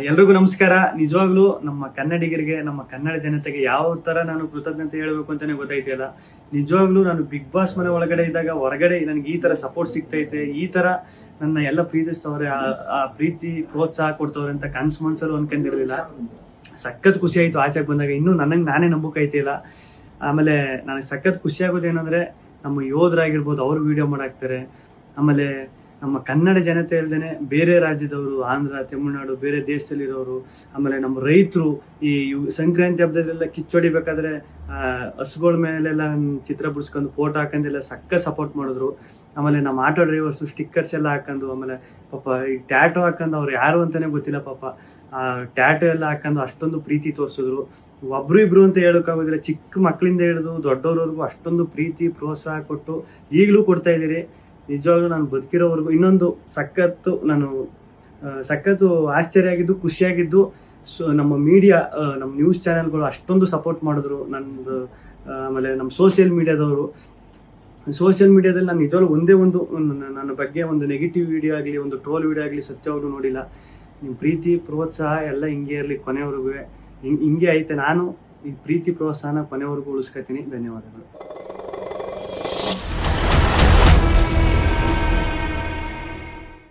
ಎಲ್ರಿಗೂ ನಮಸ್ಕಾರ. ನಿಜವಾಗ್ಲೂ ನಮ್ಮ ಕನ್ನಡಿಗರಿಗೆ, ನಮ್ಮ ಕನ್ನಡ ಜನತೆಗೆ ಯಾವ ಥರ ನಾನು ಕೃತಜ್ಞತೆ ಹೇಳಬೇಕು ಅಂತಲೇ ಗೊತ್ತಾಯ್ತಿಲ್ಲ. ನಿಜವಾಗ್ಲೂ ನಾನು ಬಿಗ್ ಬಾಸ್ ಮನೆ ಒಳಗಡೆ ಇದ್ದಾಗ ಹೊರಗಡೆ ನನಗೆ ಈ ಥರ ಸಪೋರ್ಟ್ ಸಿಗ್ತೈತೆ, ಈ ಥರ ನನ್ನ ಎಲ್ಲ ಪ್ರೀತಿಸ್ತವ್ರೆ, ಆ ಪ್ರೀತಿ ಪ್ರೋತ್ಸಾಹ ಕೊಡ್ತವ್ರೆ ಅಂತ ಮನ್ಸಲ್ಲೂ ಅನ್ಕೊಂಡಿರಲಿಲ್ಲ. ಸಖತ್ ಖುಷಿ ಆಯಿತು ಆಚೆಗೆ ಬಂದಾಗ. ಇನ್ನೂ ನನಗೆ ನಾನೇ ನಂಬೋಕಾಯ್ತಿಲ್ಲ. ಆಮೇಲೆ ನನಗೆ ಸಖತ್ ಖುಷಿ ಆಗೋದು ಏನಂದರೆ, ನಮ್ಮ ಯೋಧರಾಗಿರ್ಬೋದು, ಅವರು ವಿಡಿಯೋ ಮಾಡಾಕ್ತಾರೆ. ಆಮೇಲೆ ನಮ್ಮ ಕನ್ನಡ ಜನತೆ ಇಲ್ದೇ ಬೇರೆ ರಾಜ್ಯದವರು, ಆಂಧ್ರ, ತಮಿಳುನಾಡು, ಬೇರೆ ದೇಶದಲ್ಲಿರೋರು, ಆಮೇಲೆ ನಮ್ಮ ರೈತರು ಈ ಸಂಕ್ರಾಂತಿ ಹಬ್ಬದಲ್ಲೆಲ್ಲ ಕಿಚ್ಚೊಡಿಬೇಕಾದ್ರೆ ಹಸುಗಳ ಮೇಲೆಲ್ಲ ಚಿತ್ರ ಬಿಡಿಸ್ಕೊಂಡು ಫೋಟೋ ಹಾಕೊಂಡೆಲ್ಲ ಸಖತ್ ಸಪೋರ್ಟ್ ಮಾಡಿದ್ರು. ಆಮೇಲೆ ನಮ್ಮ ಆಟೋ ಡ್ರೈವರ್ಸು ಸ್ಟಿಕ್ಕರ್ಸ್ ಎಲ್ಲ ಹಾಕೊಂಡು, ಆಮೇಲೆ ಪಾಪ ಈ ಟ್ಯಾಟೋ ಹಾಕೊಂಡು, ಅವ್ರು ಯಾರು ಅಂತಲೇ ಗೊತ್ತಿಲ್ಲ ಪಾಪ, ಆ ಟ್ಯಾಟೋ ಎಲ್ಲ ಹಾಕೊಂಡು ಅಷ್ಟೊಂದು ಪ್ರೀತಿ ತೋರಿಸಿದ್ರು. ಒಬ್ರು ಇಬ್ರು ಅಂತ ಹೇಳೋಕ್ಕಾಗೋದಿಲ್ಲ, ಚಿಕ್ಕ ಮಕ್ಕಳಿಂದ ಹಿಡಿದು ದೊಡ್ಡವ್ರವರೆಗೂ ಅಷ್ಟೊಂದು ಪ್ರೀತಿ ಪ್ರೋತ್ಸಾಹ ಕೊಟ್ಟು ಈಗಲೂ ಕೊಡ್ತಾ ಇದ್ದೀರಿ. ನಿಜವಾಗ್ಲೂ ನಾನು ಬದುಕಿರೋವರೆಗೂ ಇನ್ನೊಂದು ಸಖತ್ತು ಆಶ್ಚರ್ಯ ಆಗಿದ್ದು, ಖುಷಿಯಾಗಿದ್ದು, ನಮ್ಮ ಮೀಡಿಯಾ, ನಮ್ಮ ನ್ಯೂಸ್ ಚಾನೆಲ್ಗಳು ಅಷ್ಟೊಂದು ಸಪೋರ್ಟ್ ಮಾಡಿದ್ರು ನನ್ನದು. ಆಮೇಲೆ ನಮ್ಮ ಸೋಷಿಯಲ್ ಮೀಡಿಯಾದಲ್ಲಿ ನಾನು ನಿಜವಾಗ್ಲೂ ಒಂದೇ ಒಂದು ನನ್ನ ಬಗ್ಗೆ ಒಂದು ನೆಗೆಟಿವ್ ವಿಡಿಯೋ ಆಗಲಿ, ಒಂದು ಟ್ರೋಲ್ ವಿಡಿಯೋ ಆಗಲಿ ಸತ್ಯವಾಗ್ಲೂ ನೋಡಿಲ್ಲ. ನಿಮ್ಮ ಪ್ರೀತಿ ಪ್ರೋತ್ಸಾಹ ಎಲ್ಲ ಹಿಂಗೆ ಇರಲಿ ಕೊನೆವರೆಗೂ. ಹಿಂಗೆ ಐತೆ. ನಾನು ಈ ಪ್ರೀತಿ ಪ್ರೋತ್ಸಾಹನ ಕೊನೆವರೆಗೂ ಉಳಿಸ್ಕೊತೀನಿ. ಧನ್ಯವಾದಗಳು.